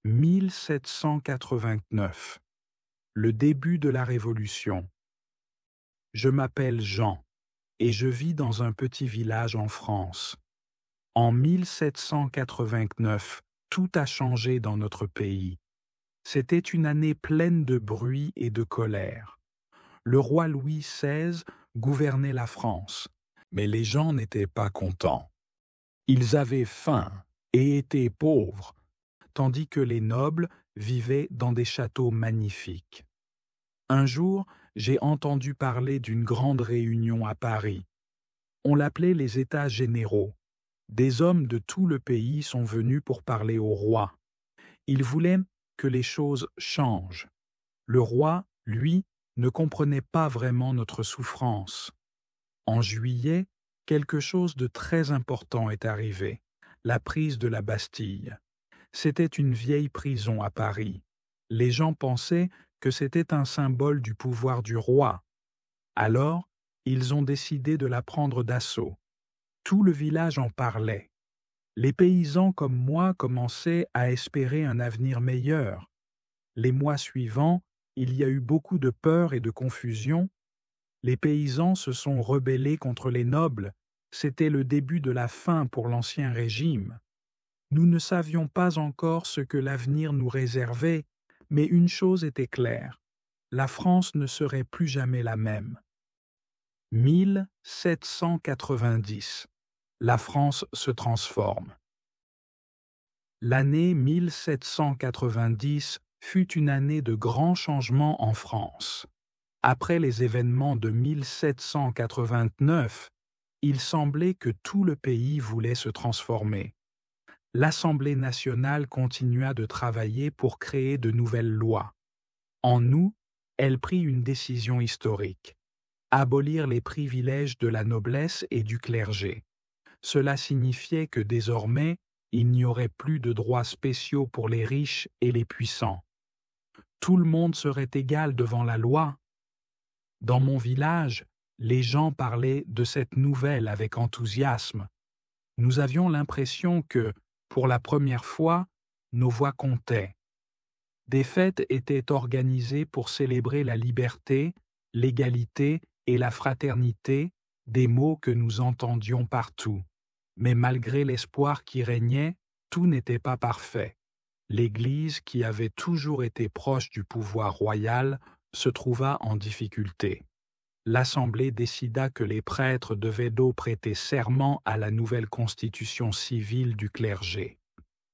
1789. Le début de la Révolution. Je m'appelle Jean et je vis dans un petit village en France. En 1789, tout a changé dans notre pays. C'était une année pleine de bruit et de colère. Le roi Louis XVI gouvernait la France, mais les gens n'étaient pas contents. Ils avaient faim et étaient pauvres, tandis que les nobles vivaient dans des châteaux magnifiques. Un jour, j'ai entendu parler d'une grande réunion à Paris. On l'appelait les États généraux. Des hommes de tout le pays sont venus pour parler au roi. Ils voulaient que les choses changent. Le roi, lui, ne comprenait pas vraiment notre souffrance. En juillet, quelque chose de très important est arrivé, la prise de la Bastille. C'était une vieille prison à Paris. Les gens pensaient que c'était un symbole du pouvoir du roi. Alors, ils ont décidé de la prendre d'assaut. Tout le village en parlait. Les paysans comme moi commençaient à espérer un avenir meilleur. Les mois suivants, il y a eu beaucoup de peur et de confusion. Les paysans se sont rebellés contre les nobles. C'était le début de la fin pour l'Ancien Régime. Nous ne savions pas encore ce que l'avenir nous réservait, mais une chose était claire. La France ne serait plus jamais la même. 1790. La France se transforme. L'année 1790 fut une année de grands changements en France. Après les événements de 1789, il semblait que tout le pays voulait se transformer. L'Assemblée nationale continua de travailler pour créer de nouvelles lois. En août, elle prit une décision historique: abolir les privilèges de la noblesse et du clergé. Cela signifiait que désormais, il n'y aurait plus de droits spéciaux pour les riches et les puissants. Tout le monde serait égal devant la loi. Dans mon village, les gens parlaient de cette nouvelle avec enthousiasme. Nous avions l'impression que, pour la première fois, nos voix comptaient. Des fêtes étaient organisées pour célébrer la liberté, l'égalité et la fraternité, des mots que nous entendions partout. Mais malgré l'espoir qui régnait, tout n'était pas parfait. L'Église, qui avait toujours été proche du pouvoir royal, se trouva en difficulté. L'Assemblée décida que les prêtres devaient prêter serment à la nouvelle constitution civile du clergé.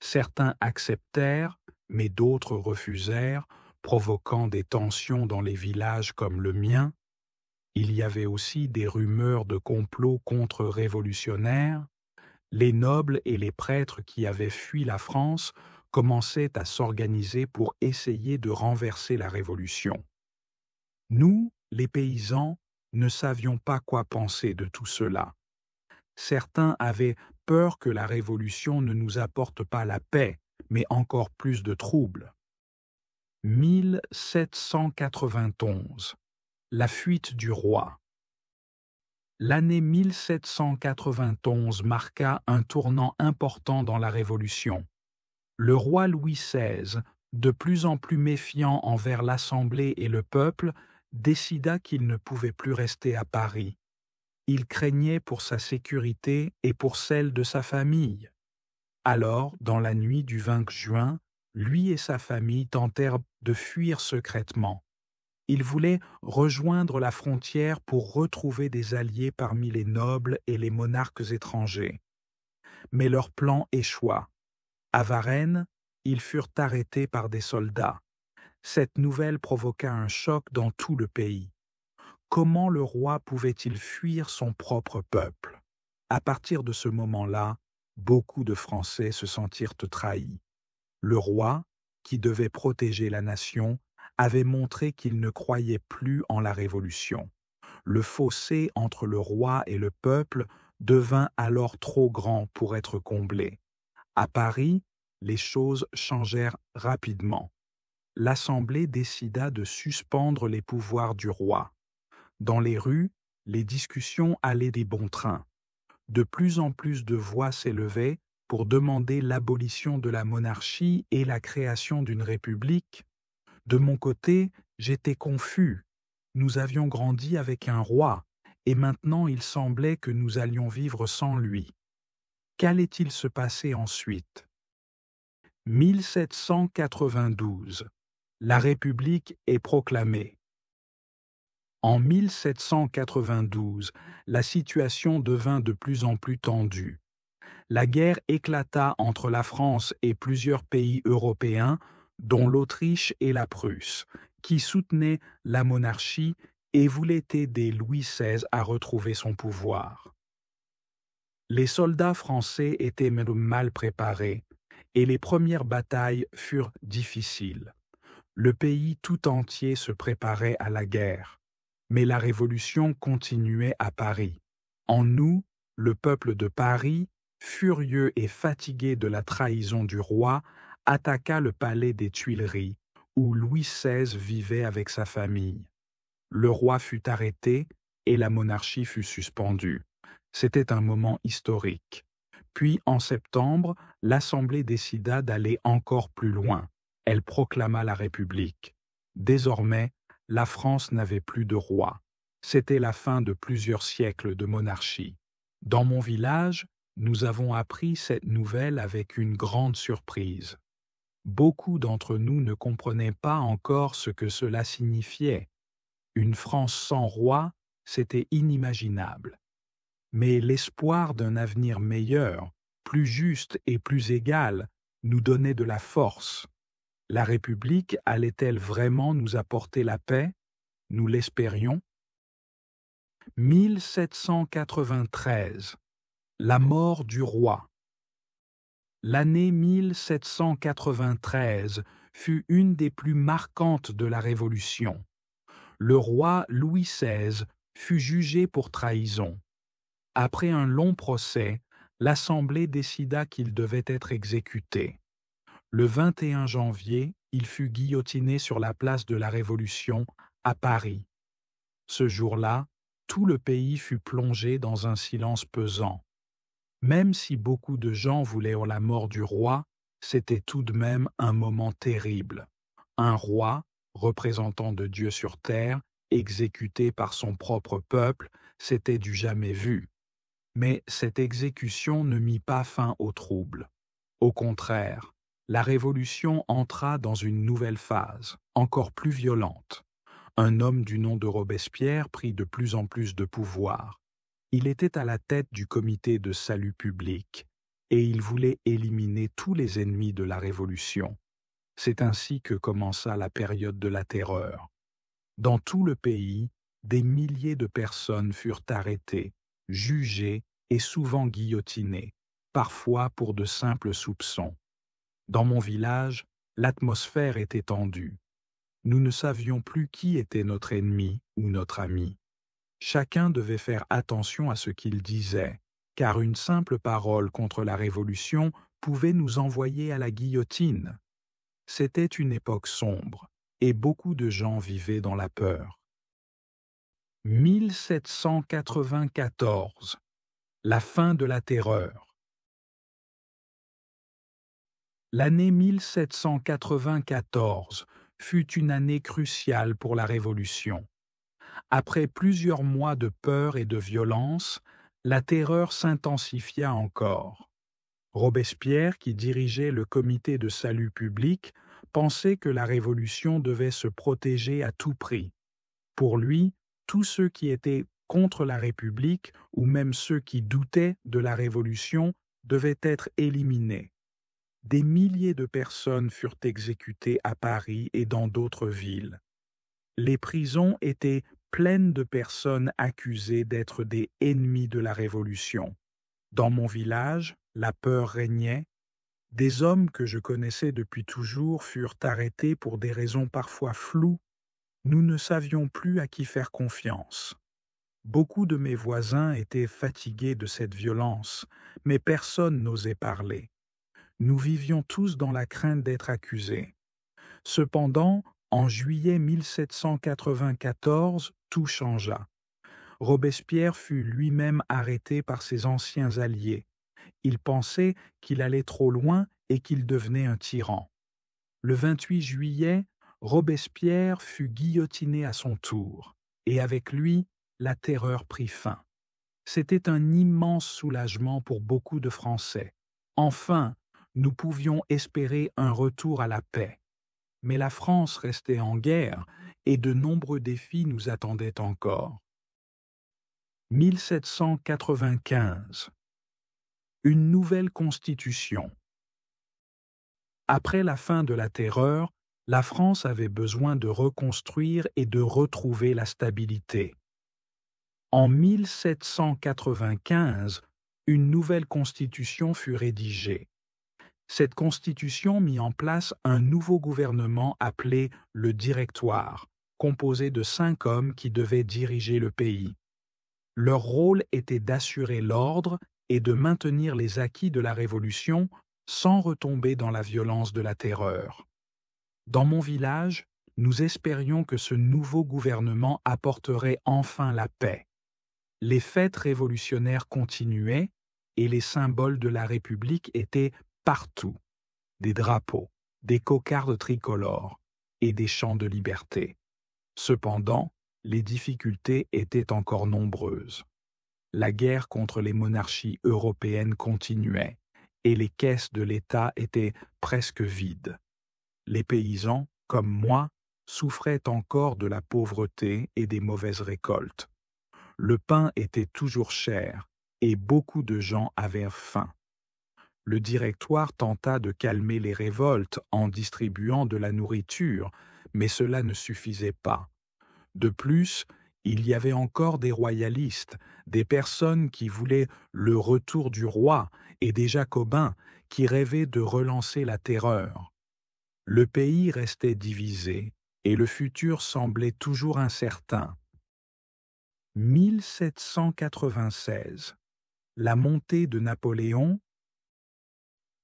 Certains acceptèrent, mais d'autres refusèrent, provoquant des tensions dans les villages comme le mien. Il y avait aussi des rumeurs de complots contre-révolutionnaires. Les nobles et les prêtres qui avaient fui la France commençaient à s'organiser pour essayer de renverser la Révolution. Nous, les paysans, ne savions pas quoi penser de tout cela. Certains avaient peur que la Révolution ne nous apporte pas la paix, mais encore plus de troubles. 1791. La fuite du roi. L'année 1791 marqua un tournant important dans la Révolution. Le roi Louis XVI, de plus en plus méfiant envers l'Assemblée et le peuple, décida qu'il ne pouvait plus rester à Paris. Il craignait pour sa sécurité et pour celle de sa famille. Alors, dans la nuit du 20 juin, lui et sa famille tentèrent de fuir secrètement. Ils voulaient rejoindre la frontière pour retrouver des alliés parmi les nobles et les monarques étrangers. Mais leur plan échoua. À Varennes, ils furent arrêtés par des soldats. Cette nouvelle provoqua un choc dans tout le pays. Comment le roi pouvait-il fuir son propre peuple? À partir de ce moment-là, beaucoup de Français se sentirent trahis. Le roi, qui devait protéger la nation, avait montré qu'il ne croyait plus en la Révolution. Le fossé entre le roi et le peuple devint alors trop grand pour être comblé. À Paris, les choses changèrent rapidement. L'Assemblée décida de suspendre les pouvoirs du roi. Dans les rues, les discussions allaient des bons trains. De plus en plus de voix s'élevaient, pour demander l'abolition de la monarchie et la création d'une république. De mon côté, j'étais confus. Nous avions grandi avec un roi, et maintenant il semblait que nous allions vivre sans lui. Qu'allait-il se passer ensuite? 1792. La République est proclamée. En 1792, la situation devint de plus en plus tendue. La guerre éclata entre la France et plusieurs pays européens, dont l'Autriche et la Prusse, qui soutenaient la monarchie et voulaient aider Louis XVI à retrouver son pouvoir. Les soldats français étaient mal préparés, et les premières batailles furent difficiles. Le pays tout entier se préparait à la guerre, mais la révolution continuait à Paris. En août, le peuple de Paris, furieux et fatigué de la trahison du roi, attaqua le palais des Tuileries, où Louis XVI vivait avec sa famille. Le roi fut arrêté et la monarchie fut suspendue. C'était un moment historique. Puis, en septembre, l'Assemblée décida d'aller encore plus loin. Elle proclama la République. Désormais, la France n'avait plus de roi. C'était la fin de plusieurs siècles de monarchie. Dans mon village, nous avons appris cette nouvelle avec une grande surprise. Beaucoup d'entre nous ne comprenaient pas encore ce que cela signifiait. Une France sans roi, c'était inimaginable. Mais l'espoir d'un avenir meilleur, plus juste et plus égal, nous donnait de la force. La République allait-elle vraiment nous apporter la paix? Nous l'espérions. 1793. La mort du roi. L'année 1793 fut une des plus marquantes de la Révolution. Le roi Louis XVI fut jugé pour trahison. Après un long procès, l'Assemblée décida qu'il devait être exécuté. Le 21 janvier, il fut guillotiné sur la place de la Révolution, à Paris. Ce jour-là, tout le pays fut plongé dans un silence pesant. Même si beaucoup de gens voulaient la mort du roi, c'était tout de même un moment terrible. Un roi, représentant de Dieu sur terre, exécuté par son propre peuple, c'était du jamais vu. Mais cette exécution ne mit pas fin aux troubles. Au contraire, la Révolution entra dans une nouvelle phase, encore plus violente. Un homme du nom de Robespierre prit de plus en plus de pouvoir. Il était à la tête du comité de salut public, et il voulait éliminer tous les ennemis de la Révolution. C'est ainsi que commença la période de la terreur. Dans tout le pays, des milliers de personnes furent arrêtées, jugées et souvent guillotinées, parfois pour de simples soupçons. Dans mon village, l'atmosphère était tendue. Nous ne savions plus qui était notre ennemi ou notre ami. Chacun devait faire attention à ce qu'il disait, car une simple parole contre la Révolution pouvait nous envoyer à la guillotine. C'était une époque sombre, et beaucoup de gens vivaient dans la peur. 1794. La fin de la terreur. L'année 1794 fut une année cruciale pour la Révolution. Après plusieurs mois de peur et de violence, la terreur s'intensifia encore. Robespierre, qui dirigeait le comité de salut public, pensait que la Révolution devait se protéger à tout prix. Pour lui, tous ceux qui étaient contre la République, ou même ceux qui doutaient de la Révolution, devaient être éliminés. Des milliers de personnes furent exécutées à Paris et dans d'autres villes. Les prisons étaient pleines de personnes accusées d'être des ennemis de la Révolution. Dans mon village, la peur régnait. Des hommes que je connaissais depuis toujours furent arrêtés pour des raisons parfois floues. Nous ne savions plus à qui faire confiance. Beaucoup de mes voisins étaient fatigués de cette violence, mais personne n'osait parler. Nous vivions tous dans la crainte d'être accusés. Cependant, en juillet 1794, tout changea. Robespierre fut lui-même arrêté par ses anciens alliés. Il pensait qu'il allait trop loin et qu'il devenait un tyran. Le 28 juillet, Robespierre fut guillotiné à son tour, et avec lui, la terreur prit fin. C'était un immense soulagement pour beaucoup de Français. Enfin, nous pouvions espérer un retour à la paix. Mais la France restait en guerre et de nombreux défis nous attendaient encore. 1795. Une nouvelle constitution. Après la fin de la Terreur, la France avait besoin de reconstruire et de retrouver la stabilité. En 1795, une nouvelle constitution fut rédigée. Cette constitution mit en place un nouveau gouvernement appelé le Directoire, composé de 5 hommes qui devaient diriger le pays. Leur rôle était d'assurer l'ordre et de maintenir les acquis de la Révolution sans retomber dans la violence de la terreur. Dans mon village, nous espérions que ce nouveau gouvernement apporterait enfin la paix. Les fêtes révolutionnaires continuaient et les symboles de la République étaient partout. Des drapeaux, des cocardes tricolores et des chants de liberté. Cependant, les difficultés étaient encore nombreuses. La guerre contre les monarchies européennes continuait et les caisses de l'État étaient presque vides. Les paysans, comme moi, souffraient encore de la pauvreté et des mauvaises récoltes. Le pain était toujours cher et beaucoup de gens avaient faim. Le Directoire tenta de calmer les révoltes en distribuant de la nourriture, mais cela ne suffisait pas. De plus, il y avait encore des royalistes, des personnes qui voulaient le retour du roi et des jacobins qui rêvaient de relancer la terreur. Le pays restait divisé et le futur semblait toujours incertain. 1796. La montée de Napoléon.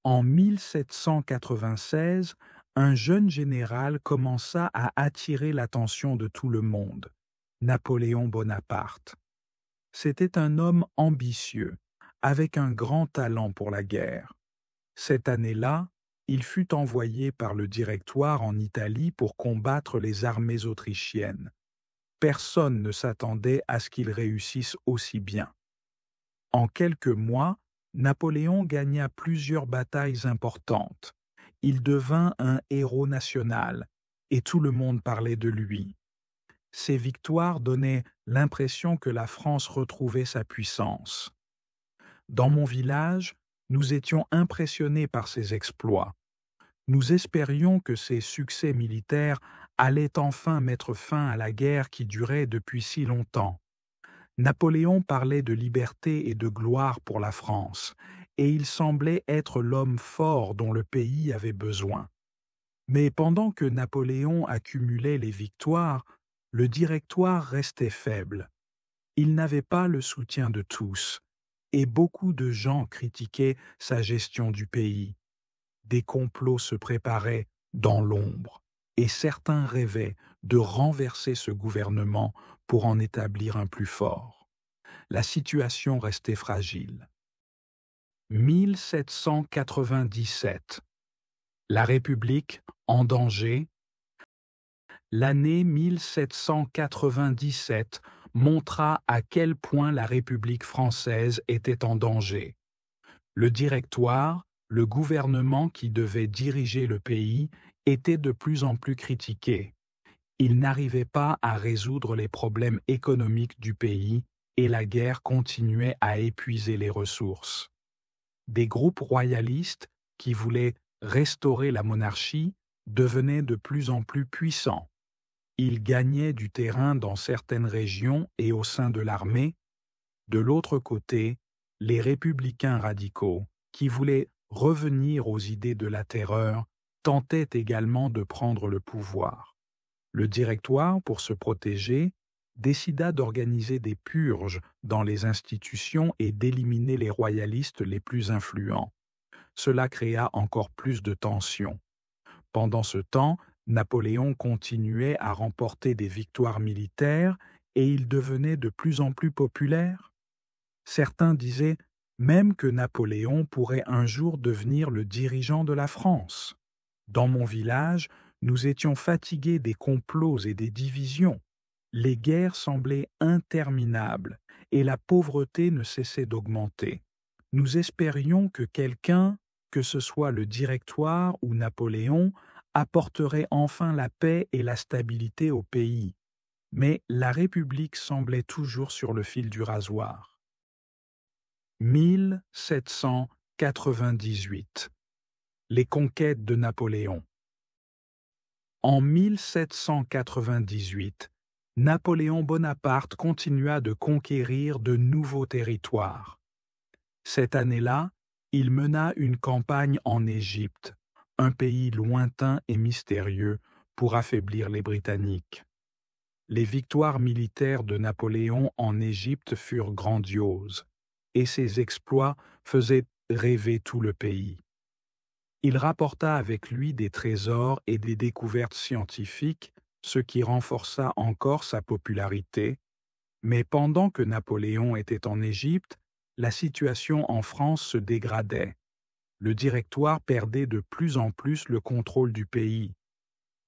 En 1796, un jeune général commença à attirer l'attention de tout le monde, Napoléon Bonaparte. C'était un homme ambitieux, avec un grand talent pour la guerre. Cette année-là, il fut envoyé par le Directoire en Italie pour combattre les armées autrichiennes. Personne ne s'attendait à ce qu'il réussisse aussi bien. En quelques mois, Napoléon gagna plusieurs batailles importantes. Il devint un héros national, et tout le monde parlait de lui. Ces victoires donnaient l'impression que la France retrouvait sa puissance. Dans mon village, nous étions impressionnés par ses exploits. Nous espérions que ces succès militaires allaient enfin mettre fin à la guerre qui durait depuis si longtemps. Napoléon parlait de liberté et de gloire pour la France, et il semblait être l'homme fort dont le pays avait besoin. Mais pendant que Napoléon accumulait les victoires, le Directoire restait faible. Il n'avait pas le soutien de tous, et beaucoup de gens critiquaient sa gestion du pays. Des complots se préparaient dans l'ombre, et certains rêvaient de renverser ce gouvernement pour en établir un plus fort. La situation restait fragile. 1797. La République en danger. L'année 1797 montra à quel point la République française était en danger. Le Directoire, le gouvernement qui devait diriger le pays, était de plus en plus critiqué. Il n'arrivait pas à résoudre les problèmes économiques du pays et la guerre continuait à épuiser les ressources. Des groupes royalistes qui voulaient restaurer la monarchie devenaient de plus en plus puissants. Ils gagnaient du terrain dans certaines régions et au sein de l'armée. De l'autre côté, les républicains radicaux, qui voulaient revenir aux idées de la terreur, tentaient également de prendre le pouvoir. Le Directoire, pour se protéger, décida d'organiser des purges dans les institutions et d'éliminer les royalistes les plus influents. Cela créa encore plus de tensions. Pendant ce temps, Napoléon continuait à remporter des victoires militaires et il devenait de plus en plus populaire. Certains disaient même que Napoléon pourrait un jour devenir le dirigeant de la France. Dans mon village, nous étions fatigués des complots et des divisions. Les guerres semblaient interminables et la pauvreté ne cessait d'augmenter. Nous espérions que quelqu'un, que ce soit le Directoire ou Napoléon, apporterait enfin la paix et la stabilité au pays. Mais la République semblait toujours sur le fil du rasoir. 1798. Les conquêtes de Napoléon. En 1798, Napoléon Bonaparte continua de conquérir de nouveaux territoires. Cette année-là, il mena une campagne en Égypte, un pays lointain et mystérieux, pour affaiblir les Britanniques. Les victoires militaires de Napoléon en Égypte furent grandioses, et ses exploits faisaient rêver tout le pays. Il rapporta avec lui des trésors et des découvertes scientifiques, ce qui renforça encore sa popularité, mais pendant que Napoléon était en Égypte, la situation en France se dégradait. Le Directoire perdait de plus en plus le contrôle du pays.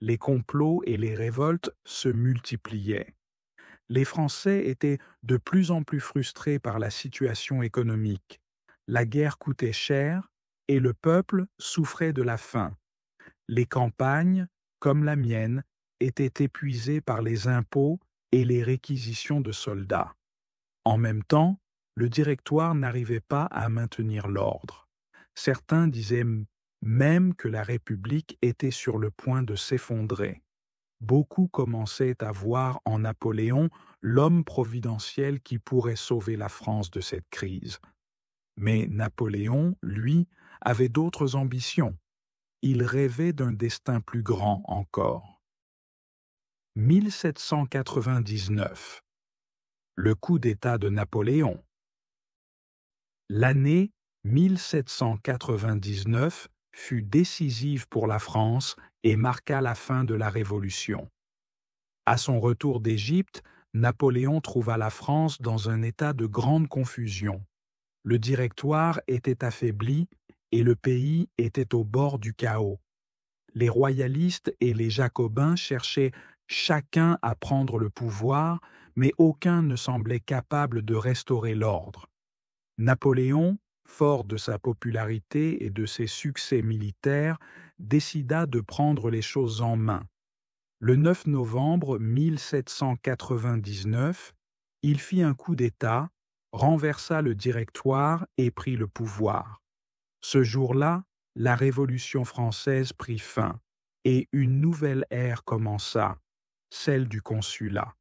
Les complots et les révoltes se multipliaient. Les Français étaient de plus en plus frustrés par la situation économique. La guerre coûtait cher et le peuple souffrait de la faim. Les campagnes, comme la mienne, étaient épuisées par les impôts et les réquisitions de soldats. En même temps, le Directoire n'arrivait pas à maintenir l'ordre. Certains disaient même que la République était sur le point de s'effondrer. Beaucoup commençaient à voir en Napoléon l'homme providentiel qui pourrait sauver la France de cette crise. Mais Napoléon, lui, avait d'autres ambitions. Il rêvait d'un destin plus grand encore. 1799. Le coup d'État de Napoléon. L'année 1799 fut décisive pour la France et marqua la fin de la Révolution. À son retour d'Égypte, Napoléon trouva la France dans un état de grande confusion. Le Directoire était affaibli et le pays était au bord du chaos. Les royalistes et les jacobins cherchaient chacun à prendre le pouvoir, mais aucun ne semblait capable de restaurer l'ordre. Napoléon, fort de sa popularité et de ses succès militaires, décida de prendre les choses en main. Le 9 novembre 1799, il fit un coup d'État, renversa le Directoire et prit le pouvoir. Ce jour-là, la Révolution française prit fin et une nouvelle ère commença, celle du consulat.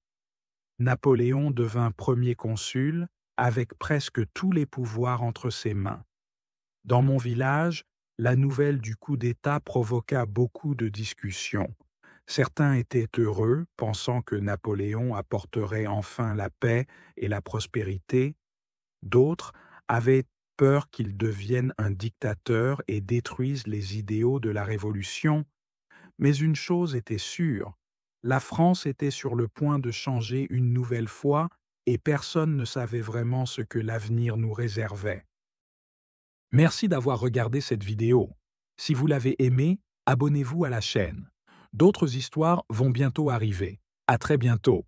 Napoléon devint premier consul avec presque tous les pouvoirs entre ses mains. Dans mon village, la nouvelle du coup d'État provoqua beaucoup de discussions. Certains étaient heureux, pensant que Napoléon apporterait enfin la paix et la prospérité. D'autres avaient peur qu'il devienne un dictateur et détruise les idéaux de la Révolution. Mais une chose était sûre, la France était sur le point de changer une nouvelle fois et personne ne savait vraiment ce que l'avenir nous réservait. Merci d'avoir regardé cette vidéo. Si vous l'avez aimée, abonnez-vous à la chaîne. D'autres histoires vont bientôt arriver. À très bientôt.